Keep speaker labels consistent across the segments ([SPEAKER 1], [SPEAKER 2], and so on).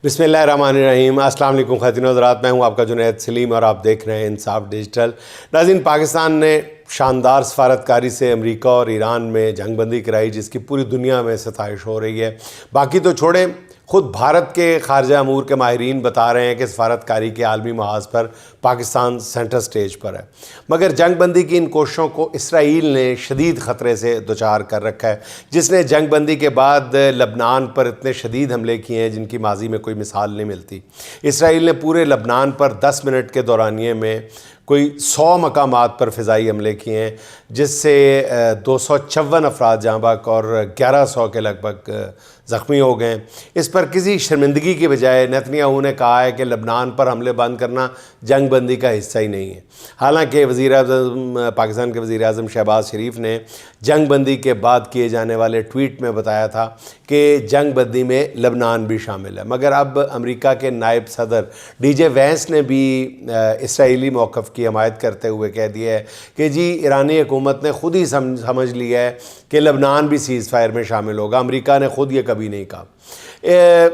[SPEAKER 1] بسم اللہ الرحمن الرحیم۔ السلام علیکم خواتین و حضرات، میں ہوں آپ کا جنید سلیم اور آپ دیکھ رہے ہیں انصاف ڈیجیٹل۔ ناظرین، پاکستان نے شاندار سفارتکاری سے امریکہ اور ایران میں جنگ بندی کرائی، جس کی پوری دنیا میں ستائش ہو رہی ہے۔ باقی تو چھوڑیں، خود بھارت کے خارجہ امور کے ماہرین بتا رہے ہیں کہ سفارتکاری کے عالمی محاذ پر پاکستان سینٹر سٹیج پر ہے، مگر جنگ بندی کی ان کوششوں کو اسرائیل نے شدید خطرے سے دوچار کر رکھا ہے، جس نے جنگ بندی کے بعد لبنان پر اتنے شدید حملے کیے ہیں جن کی ماضی میں کوئی مثال نہیں ملتی۔ اسرائیل نے پورے لبنان پر 10 منٹ کے دورانیے میں کوئی 100 مقامات پر فضائی حملے کیے ہیں، جس سے 254 افراد جاں بحق اور 1100 کے لگ بھگ زخمی ہو گئے ہیں۔ اس پر کسی شرمندگی کی بجائے نیتنیاہو نے کہا ہے کہ لبنان پر حملے بند کرنا جنگ بندی کا حصہ ہی نہیں ہے۔ حالانکہ پاکستان کے وزیر اعظم شہباز شریف نے جنگ بندی کے بعد کیے جانے والے ٹویٹ میں بتایا تھا کہ جنگ بندی میں لبنان بھی شامل ہے، مگر اب امریکہ کے نائب صدر ڈی جے وینس نے بھی اسرائیلی موقف کی حمایت کرتے ہوئے کہہ دیا ہے کہ جی ایرانی حکومت نے خود ہی سمجھ لیا ہے کہ لبنان بھی سیز فائر میں شامل ہوگا، امریکہ نے خود یہ کبھی نہیں کہا۔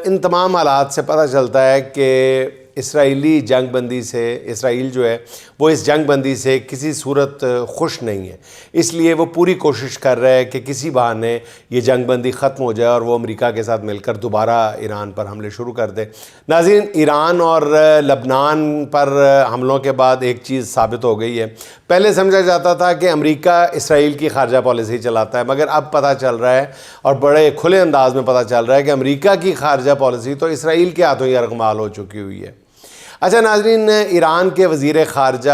[SPEAKER 1] ان تمام حالات سے پتہ چلتا ہے کہ اسرائیلی جنگ بندی سے اسرائیل جو ہے وہ اس جنگ بندی سے کسی صورت خوش نہیں ہے، اس لیے وہ پوری کوشش کر رہا ہے کہ کسی بہانے یہ جنگ بندی ختم ہو جائے اور وہ امریکہ کے ساتھ مل کر دوبارہ ایران پر حملے شروع کر دے۔ ناظرین، ایران اور لبنان پر حملوں کے بعد ایک چیز ثابت ہو گئی ہے۔ پہلے سمجھا جاتا تھا کہ امریکہ اسرائیل کی خارجہ پالیسی چلاتا ہے، مگر اب پتہ چل رہا ہے اور بڑے کھلے انداز میں پتہ چل رہا ہے کہ امریکہ کی خارجہ پالیسی تو اسرائیل کے ہاتھوں ہی ارغمال ہو چکی ہوئی ہے۔ اچھا ناظرین، ایران کے وزیر خارجہ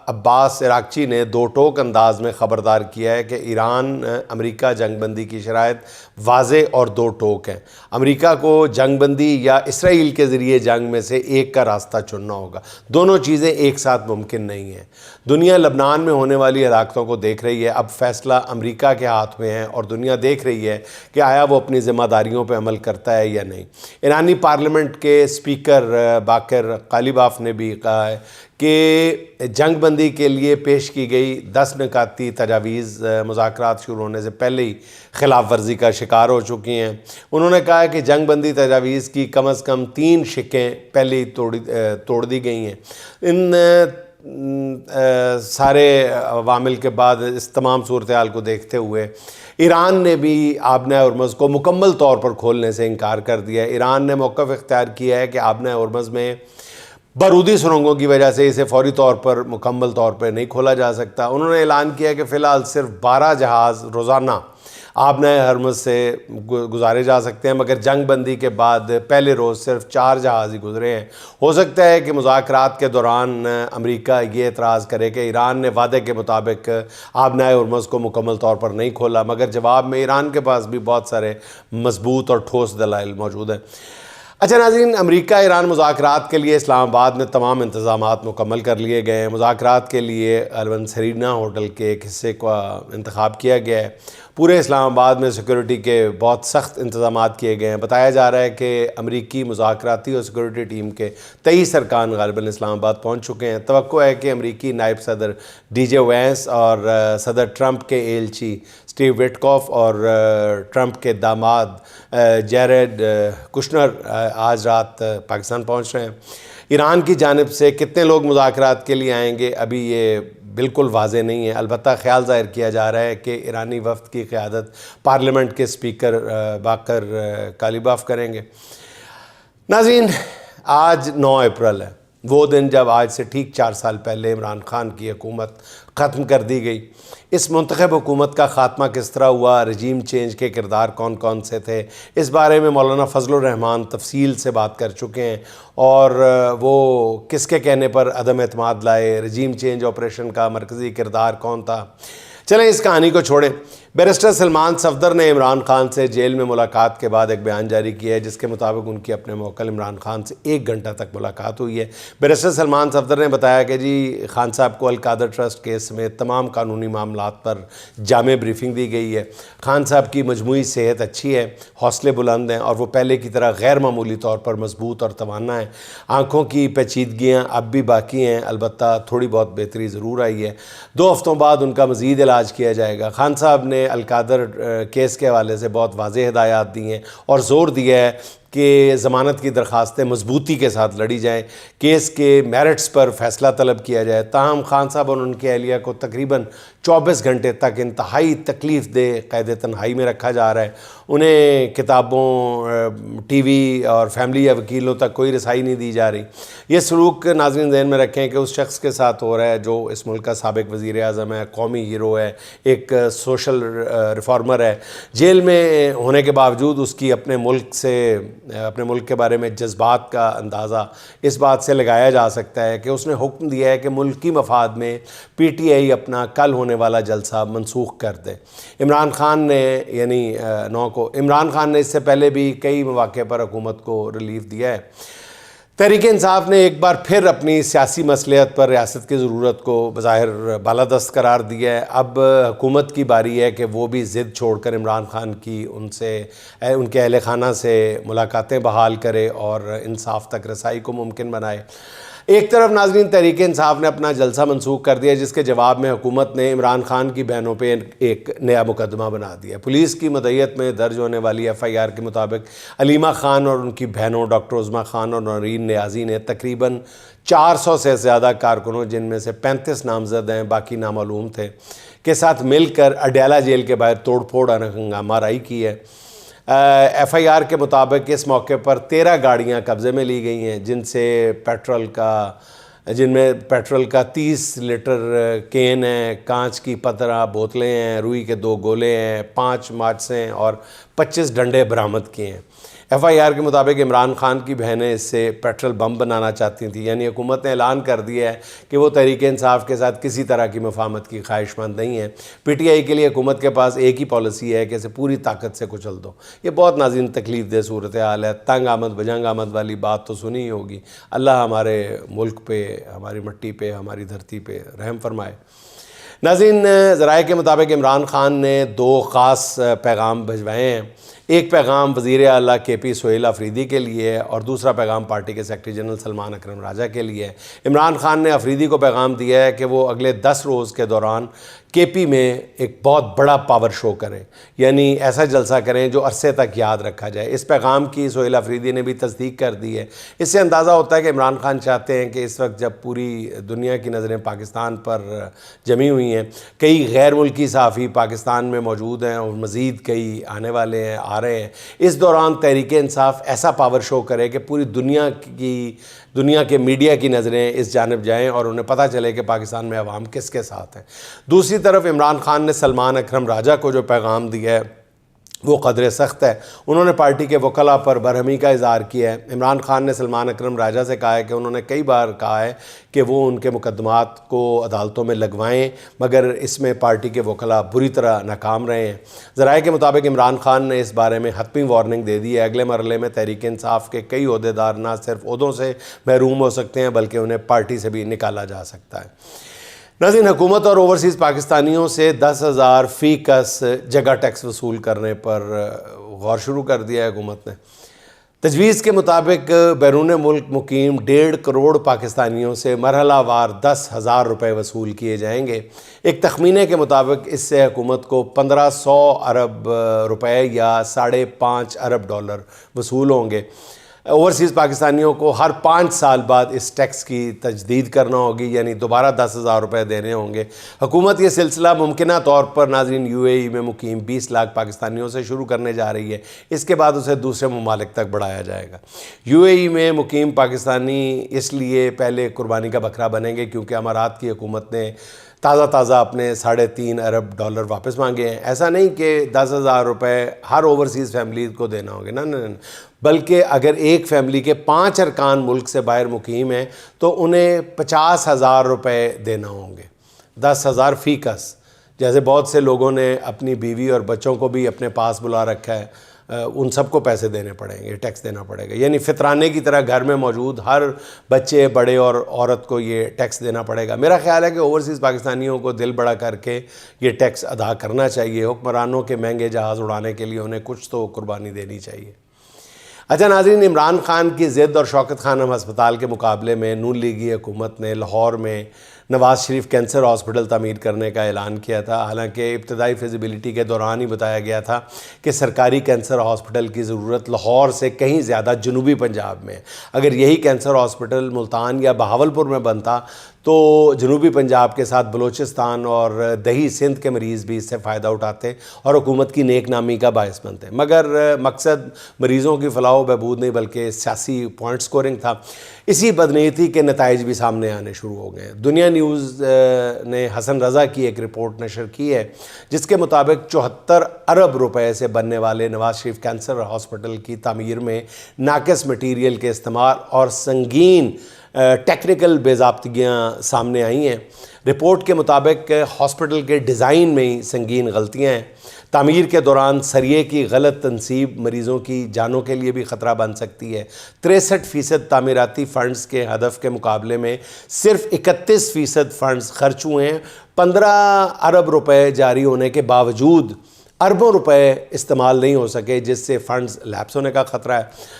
[SPEAKER 1] عباس عراقچی نے دو ٹوک انداز میں خبردار کیا ہے کہ ایران امریکہ جنگ بندی کی شرائط واضح اور دو ٹوک ہیں۔ امریکہ کو جنگ بندی یا اسرائیل کے ذریعے جنگ میں سے ایک کا راستہ چننا ہوگا، دونوں چیزیں ایک ساتھ ممکن نہیں ہیں۔ دنیا لبنان میں ہونے والی ہلاکتوں کو دیکھ رہی ہے، اب فیصلہ امریکہ کے ہاتھ میں ہے اور دنیا دیکھ رہی ہے کہ آیا وہ اپنی ذمہ داریوں پہ عمل کرتا ہے یا نہیں۔ ایرانی پارلیمنٹ کے اسپیکر باقر قالیباف نے بھی کہا ہے کہ جنگ بندی کے لیے پیش کی گئی 10 نکاتی تجاویز مذاکرات شروع ہونے سے پہلے ہی خلاف ورزی کا شکار ہو چکی ہیں۔ انہوں نے کہا ہے کہ جنگ بندی تجاویز کی کم از کم 3 شقیں پہلے ہی توڑ دی گئی ہیں۔ ان سارے عوامل کے بعد اس تمام صورتحال کو دیکھتے ہوئے ایران نے بھی آبنہ ہرمز کو مکمل طور پر کھولنے سے انکار کر دیا ہے۔ ایران نے موقف اختیار کیا ہے کہ آبنہ ہرمز میں بارودی سرنگوں کی وجہ سے اسے فوری طور پر مکمل طور پر نہیں کھولا جا سکتا۔ انہوں نے اعلان کیا کہ فی الحال صرف 12 جہاز روزانہ آبنہ ہرمز سے گزارے جا سکتے ہیں، مگر جنگ بندی کے بعد پہلے روز صرف 4 جہاز ہی گزرے ہیں۔ ہو سکتا ہے کہ مذاکرات کے دوران امریکہ یہ اعتراض کرے کہ ایران نے وعدے کے مطابق آبنہ ہرمز کو مکمل طور پر نہیں کھولا، مگر جواب میں ایران کے پاس بھی بہت سارے مضبوط اور ٹھوس دلائل موجود ہیں۔ اچھا ناظرین، امریکہ ایران مذاکرات کے لیے اسلام آباد میں تمام انتظامات مکمل کر لیے گئے ہیں۔ مذاکرات کے لیے غالباً سرینا ہوٹل کے ایک حصے کا انتخاب کیا گیا ہے۔ پورے اسلام آباد میں سیکورٹی کے بہت سخت انتظامات کیے گئے ہیں۔ بتایا جا رہا ہے کہ امریکی مذاکراتی اور سیکورٹی ٹیم کے 23 ارکان غالباً اسلام آباد پہنچ چکے ہیں۔ توقع ہے کہ امریکی نائب صدر ڈی جے وینس اور صدر ٹرمپ کے ایلچی اسٹیو وٹکوف اور ٹرمپ کے داماد جیریڈ کشنر آج رات پاکستان پہنچ رہے ہیں۔ ایران کی جانب سے کتنے لوگ مذاکرات کے لیے آئیں گے ابھی یہ بالکل واضح نہیں ہے، البتہ خیال ظاہر کیا جا رہا ہے کہ ایرانی وفد کی قیادت پارلیمنٹ کے اسپیکر باقر قالیباف کریں گے۔ ناظرین، آج 9 اپریل ہے، وہ دن جب آج سے ٹھیک 4 سال پہلے عمران خان کی حکومت ختم کر دی گئی۔ اس منتخب حکومت کا خاتمہ کس طرح ہوا، رجیم چینج کے کردار کون کون سے تھے، اس بارے میں مولانا فضل الرحمان تفصیل سے بات کر چکے ہیں، اور وہ کس کے کہنے پر عدم اعتماد لائے، رجیم چینج آپریشن کا مرکزی کردار کون تھا۔ چلیں اس کہانی کو چھوڑیں۔ بیرسٹر سلمان صفدر نے عمران خان سے جیل میں ملاقات کے بعد ایک بیان جاری کیا ہے، جس کے مطابق ان کی اپنے موکل عمران خان سے 1 گھنٹہ تک ملاقات ہوئی ہے۔ بیرسٹر سلمان صفدر نے بتایا کہ جی خان صاحب کو القادر ٹرسٹ کیس سمیت تمام قانونی معاملات پر جامع بریفنگ دی گئی ہے۔ خان صاحب کی مجموعی صحت اچھی ہے، حوصلے بلند ہیں اور وہ پہلے کی طرح غیر معمولی طور پر مضبوط اور توانا ہیں۔ آنکھوں کی پیچیدگیاں اب بھی باقی ہیں، البتہ تھوڑی بہت بہتری ضرور آئی ہے۔ 2 ہفتوں بعد ان کا مزید علاج کیا جائے گا۔ خان صاحب نے القادر کیس کے حوالے سے بہت واضح ہدایات دی ہیں اور زور دیا ہے کہ ضمانت کی درخواستیں مضبوطی کے ساتھ لڑی جائیں، کیس کے میرٹس پر فیصلہ طلب کیا جائے۔ تاہم خان صاحب اور ان کے اہلیہ کو تقریباً 24 گھنٹے تک انتہائی تکلیف دہ قید تنہائی میں رکھا جا رہا ہے۔ انہیں کتابوں، ٹی وی اور فیملی یا وکیلوں تک کوئی رسائی نہیں دی جا رہی۔ یہ سلوک ناظرین ذہن میں رکھیں کہ اس شخص کے ساتھ ہو رہا ہے جو اس ملک کا سابق وزیر اعظم ہے، قومی ہیرو ہے، ایک سوشل ریفارمر ہے۔ جیل میں ہونے کے باوجود اس کی اپنے ملک کے بارے میں جذبات کا اندازہ اس بات سے لگایا جا سکتا ہے کہ اس نے حکم دیا ہے کہ ملکی مفاد میں پی ٹی آئی اپنا کل ہونے والا جلسہ منسوخ کر دے۔ عمران خان نے اس سے پہلے بھی کئی مواقع پر حکومت کو ریلیف دیا ہے۔ تحریک انصاف نے ایک بار پھر اپنی سیاسی مصلحت پر ریاست کی ضرورت کو بظاہر بالادست قرار دیا ہے۔ اب حکومت کی باری ہے کہ وہ بھی ضد چھوڑ کر عمران خان کی ان کے اہل خانہ سے ملاقاتیں بحال کرے اور انصاف تک رسائی کو ممکن بنائے۔ ایک طرف ناظرین تحریک انصاف نے اپنا جلسہ منسوخ کر دیا، جس کے جواب میں حکومت نے عمران خان کی بہنوں پہ ایک نیا مقدمہ بنا دیا۔ پولیس کی مدعیت میں درج ہونے والی ایف آئی آر کے مطابق علیمہ خان اور ان کی بہنوں ڈاکٹر عظمیٰ خان اور نورین نیازی نے تقریباً 400 سے زیادہ کارکنوں، جن میں سے 35 نامزد ہیں، باقی نامعلوم تھے، کے ساتھ مل کر اڈیالہ جیل کے باہر توڑ پھوڑ اور ہنگامہ آرائی کی ہے۔ ایف آئی آر کے مطابق اس موقع پر 13 گاڑیاں قبضے میں لی گئی ہیں، جن میں پیٹرول کا 30 لیٹر کین ہے، کانچ کی 15 بوتلیں ہیں، روئی کے 2 گولے ہیں، 5 ماچسیں اور 25 ڈنڈے برآمد کیے ہیں۔ ایف آئی آر کے مطابق عمران خان کی بہنیں اس سے پیٹرول بم بنانا چاہتی تھیں، یعنی حکومت نے اعلان کر دیا ہے کہ وہ تحریک انصاف کے ساتھ کسی طرح کی مفاہمت کی خواہش مند نہیں ہے۔ پی ٹی آئی کے لیے حکومت کے پاس ایک ہی پالیسی ہے کہ اسے پوری طاقت سے کچل دو۔ یہ بہت ناظرین تکلیف دہ صورتحال ہے۔ تنگ آمد بجنگ آمد والی بات تو سنی ہی ہوگی۔ اللہ ہمارے ملک پہ، ہماری مٹی پہ، ہماری دھرتی پہ رحم فرمائے۔ ناظرین ذرائع کے مطابق عمران خان نے 2 خاص پیغام بھجوائے ہیں۔ ایک پیغام وزیر اعلیٰ کے پی سہیل آفریدی کے لیے ہے اور دوسرا پیغام پارٹی کے سیکرٹری جنرل سلمان اکرم راجہ کے لیے ہے۔ عمران خان نے آفریدی کو پیغام دیا ہے کہ وہ اگلے 10 روز کے دوران کے پی میں ایک بہت بڑا پاور شو کریں، یعنی ایسا جلسہ کریں جو عرصے تک یاد رکھا جائے۔ اس پیغام کی سہیل آفریدی نے بھی تصدیق کر دی ہے۔ اس سے اندازہ ہوتا ہے کہ عمران خان چاہتے ہیں کہ اس وقت جب پوری دنیا کی نظریں پاکستان پر جمی ہوئی ہیں، کئی غیر ملکی صحافی پاکستان میں موجود ہیں اور مزید کئی آنے والے ہیں، آ رہے ہیں، اس دوران تحریک انصاف ایسا پاور شو کرے کہ پوری دنیا کے میڈیا کی نظریں اس جانب جائیں اور انہیں پتہ چلے کہ پاکستان میں عوام کس کے ساتھ ہیں۔ دوسری طرف عمران خان نے سلمان اکرم راجہ کو جو پیغام دیا ہے وہ قدر سخت ہے۔ انہوں نے پارٹی کے وکلاء پر برہمی کا اظہار کیا ہے۔ عمران خان نے سلمان اکرم راجہ سے کہا ہے کہ انہوں نے کئی بار کہا ہے کہ وہ ان کے مقدمات کو عدالتوں میں لگوائیں، مگر اس میں پارٹی کے وکلاء بری طرح ناکام رہے ہیں۔ ذرائع کے مطابق عمران خان نے اس بارے میں حتمی وارننگ دے دی ہے۔ اگلے مرحلے میں تحریک انصاف کے کئی عہدیدار نہ صرف عہدوں سے محروم ہو سکتے ہیں بلکہ انہیں پارٹی سے بھی نکالا جا سکتا ہے۔ ناظرین حکومت اور اوورسیز پاکستانیوں سے 10,000 فی کس جگہ ٹیکس وصول کرنے پر غور شروع کر دیا ہے حکومت نے۔ تجویز کے مطابق بیرون ملک مقیم 1.5 کروڑ پاکستانیوں سے مرحلہ وار 10,000 روپے وصول کیے جائیں گے۔ ایک تخمینے کے مطابق اس سے حکومت کو 1500 ارب روپے یا 5.5 ارب ڈالر وصول ہوں گے۔ اوورسیز پاکستانیوں کو ہر 5 سال بعد اس ٹیکس کی تجدید کرنا ہوگی، یعنی دوبارہ 10,000 روپے دینے ہوں گے۔ حکومت یہ سلسلہ ممکنہ طور پر ناظرین یو اے ای میں مقیم 20 لاکھ پاکستانیوں سے شروع کرنے جا رہی ہے۔ اس کے بعد اسے دوسرے ممالک تک بڑھایا جائے گا۔ یو اے ای میں مقیم پاکستانی اس لیے پہلے قربانی کا بکرا بنیں گے کیونکہ امارات کی حکومت نے تازہ اپنے 3.5 ارب ڈالر واپس مانگے ہیں۔ ایسا نہیں کہ 10,000 روپے ہر اوورسیز فیملی کو دینا ہوگا، نہ بلکہ اگر ایک فیملی کے 5 ارکان ملک سے باہر مقیم ہیں تو انہیں 50,000 روپے دینا ہوں گے، 10,000 فی کس۔ جیسے بہت سے لوگوں نے اپنی بیوی اور بچوں کو بھی اپنے پاس بلا رکھا ہے، ان سب کو پیسے دینے پڑیں گے، ٹیکس دینا پڑے گا، یعنی فطرانے کی طرح گھر میں موجود ہر بچے، بڑے اور عورت کو یہ ٹیکس دینا پڑے گا۔ میرا خیال ہے کہ اوورسیز پاکستانیوں کو دل بڑا کر کے یہ ٹیکس ادا کرنا چاہیے۔ حکمرانوں کے مہنگے جہاز اڑانے کے لیے انہیں کچھ تو قربانی دینی چاہیے۔ اچھا ناظرین، عمران خان کی ضد اور شوکت خانم ہسپتال کے مقابلے میں نون لیگی حکومت نے لاہور میں نواز شریف کینسر ہاسپٹل تعمیر کرنے کا اعلان کیا تھا، حالانکہ ابتدائی فیزیبلٹی کے دوران ہی بتایا گیا تھا کہ سرکاری کینسر ہاسپٹل کی ضرورت لاہور سے کہیں زیادہ جنوبی پنجاب میں ہے۔ اگر یہی کینسر ہاسپٹل ملتان یا بہاولپور میں بنتا تو جنوبی پنجاب کے ساتھ بلوچستان اور دہی سندھ کے مریض بھی اس سے فائدہ اٹھاتے اور حکومت کی نیک نامی کا باعث بنتے، مگر مقصد مریضوں کی فلاح و بہبود نہیں بلکہ سیاسی پوائنٹ سکورنگ تھا۔ اسی بدنیتی کے نتائج بھی سامنے آنے شروع ہو گئے۔ دنیا نیوز نے حسن رضا کی ایک رپورٹ نشر کی ہے جس کے مطابق 74 ارب روپے سے بننے والے نواز شریف کینسر ہاسپٹل کی تعمیر میں ناقص مٹیریل کے استعمال اور سنگین ٹیکنیکل بے ضابطگیاں سامنے آئی ہیں۔ رپورٹ کے مطابق ہاسپٹل کے ڈیزائن میں ہی سنگین غلطیاں ہیں۔ تعمیر کے دوران سریے کی غلط تنصیب مریضوں کی جانوں کے لیے بھی خطرہ بن سکتی ہے۔ 63% تعمیراتی فنڈز کے ہدف کے مقابلے میں صرف 31% فنڈز خرچ ہوئے ہیں۔ 15 ارب روپے جاری ہونے کے باوجود اربوں روپے استعمال نہیں ہو سکے، جس سے فنڈز لیپس ہونے کا خطرہ ہے۔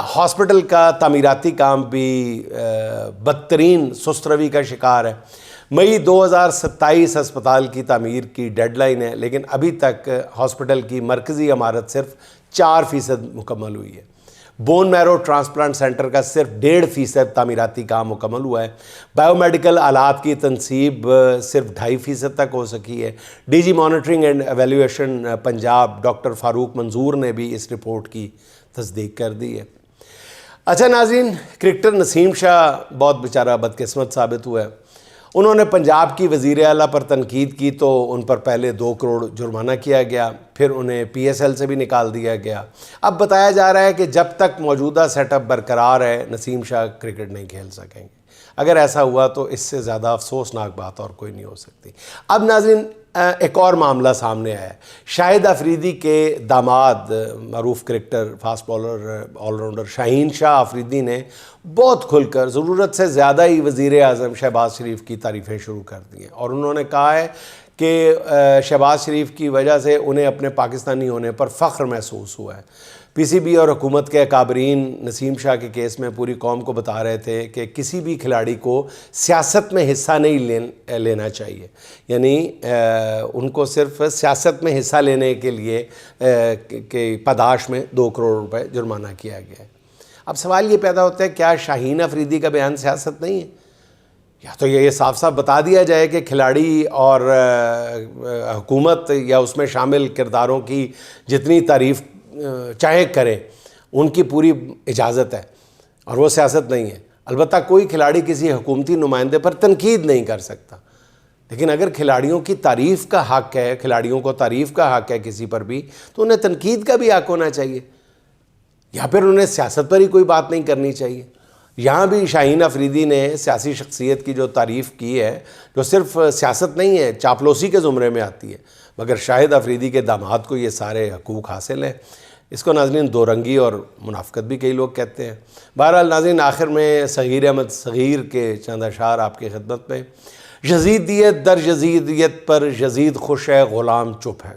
[SPEAKER 1] ہاسپٹل کا تعمیراتی کام بھی بدترین سست روی کا شکار ہے۔ مئی 2027 ہسپتال کی تعمیر کی ڈیڈ لائن ہے، لیکن ابھی تک ہاسپٹل کی مرکزی عمارت صرف 4% مکمل ہوئی ہے۔ بون میرو ٹرانسپلانٹ سینٹر کا صرف 1.5% تعمیراتی کام مکمل ہوا ہے۔ بائیو میڈیکل آلات کی تنصیب صرف 2.5% تک ہو سکی ہے۔ D G monitoring and evaluation Punjab doctor Farooq Manzoor نے بھی اس رپورٹ کی تصدیق کر دی ہے۔ اچھا ناظرین، کرکٹر نسیم شاہ بہت بیچارہ بدقسمت ثابت ہوا ہے۔ انہوں نے پنجاب کی وزیر اعلیٰ پر تنقید کی تو ان پر پہلے 2 کروڑ جرمانہ کیا گیا، پھر انہیں پی ایس ایل سے بھی نکال دیا گیا۔ اب بتایا جا رہا ہے کہ جب تک موجودہ سیٹ اپ برقرار ہے نسیم شاہ کرکٹ نہیں کھیل سکیں گے۔ اگر ایسا ہوا تو اس سے زیادہ افسوسناک بات اور کوئی نہیں ہو سکتی۔ اب ناظرین، ایک اور معاملہ سامنے آیا ہے۔ شاہد آفریدی کے داماد معروف cricketer fast bowler all rounder Shaheen Shah Afridi نے بہت کھل کر ضرورت سے زیادہ ہی وزیر اعظم شہباز شریف کی تعریفیں شروع کر دی ہیں، اور انہوں نے کہا ہے کہ شہباز شریف کی وجہ سے انہیں اپنے پاکستانی ہونے پر فخر محسوس ہوا ہے۔ پی سی بی اور حکومت کے اکابرین نسیم شاہ کے کیس میں پوری قوم کو بتا رہے تھے کہ کسی بھی کھلاڑی کو سیاست میں حصہ نہیں لینا چاہیے، یعنی ان کو صرف سیاست میں حصہ لینے کے لیے کہ پاداش میں 2 کروڑ روپے جرمانہ کیا گیا ہے۔ اب سوال یہ پیدا ہوتا ہے، کیا شاہین آفریدی کا بیان سیاست نہیں ہے؟ یا تو یہ صاف صاف بتا دیا جائے کہ کھلاڑی اور حکومت یا اس میں شامل کرداروں کی جتنی تعریف چاہے کریں، ان کی پوری اجازت ہے اور وہ سیاست نہیں ہے۔ البتہ کوئی کھلاڑی کسی حکومتی نمائندے پر تنقید نہیں کر سکتا، لیکن اگر کھلاڑیوں کی تعریف کا حق ہے، کھلاڑیوں کو تعریف کا حق ہے کسی پر بھی، تو انہیں تنقید کا بھی حق ہونا چاہیے، یا پھر انہیں سیاست پر ہی کوئی بات نہیں کرنی چاہیے۔ یہاں بھی شاہین آفریدی نے سیاسی شخصیت کی جو تعریف کی ہے، جو صرف سیاست نہیں ہے، چاپلوسی کے زمرے میں آتی ہے، مگر شاہد آفریدی کے داماد کو یہ سارے حقوق حاصل ہیں۔ اس کو ناظرین دو رنگی اور منافقت بھی کئی لوگ کہتے ہیں۔ بہرحال ناظرین، آخر میں صغیر احمد صغیر کے چند اشعار آپ کی خدمت میں۔ یزیدیت در یزیدیت پر یزید خوش ہے، غلام چپ ہے۔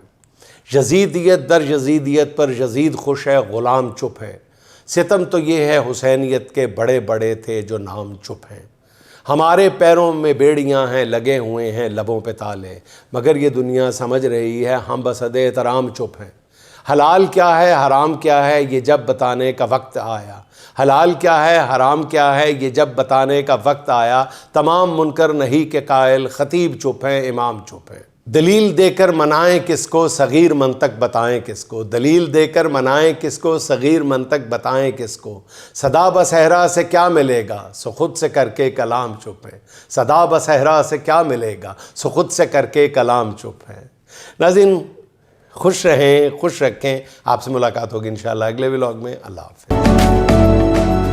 [SPEAKER 1] یزیدیت در یزیدیت پر یزید خوش ہے، غلام چپ ہے۔ ستم تو یہ ہے حسینیت کے بڑے بڑے تھے جو نام چپ ہیں۔ ہمارے پیروں میں بیڑیاں ہیں، لگے ہوئے ہیں لبوں پہ تالے، مگر یہ دنیا سمجھ رہی ہے ہم بصد احترام چپ ہیں۔ حلال کیا ہے حرام کیا ہے یہ جب بتانے کا وقت آیا، حلال کیا ہے حرام کیا ہے یہ جب بتانے کا وقت آیا، تمام منکر نہیں کے قائل خطیب چپ ہیں، امام چپ ہیں۔ دلیل دے کر منائیں کس کو، صغیر منطق بتائیں کس کو، دلیل دے کر منائیں کس کو، صغیر منطق بتائیں کس کو۔ صدا بصحرا سے کیا ملے گا، سو خود سے کر کے کلام چپ ہے۔ صدا بصحرا سے کیا ملے گا، سو خود سے کر کے کلام چپ ہے۔ ناظرین، خوش رہیں، خوش رکھیں۔ آپ سے ملاقات ہوگی انشاءاللہ اگلے ولاگ میں۔ اللہ حافظ۔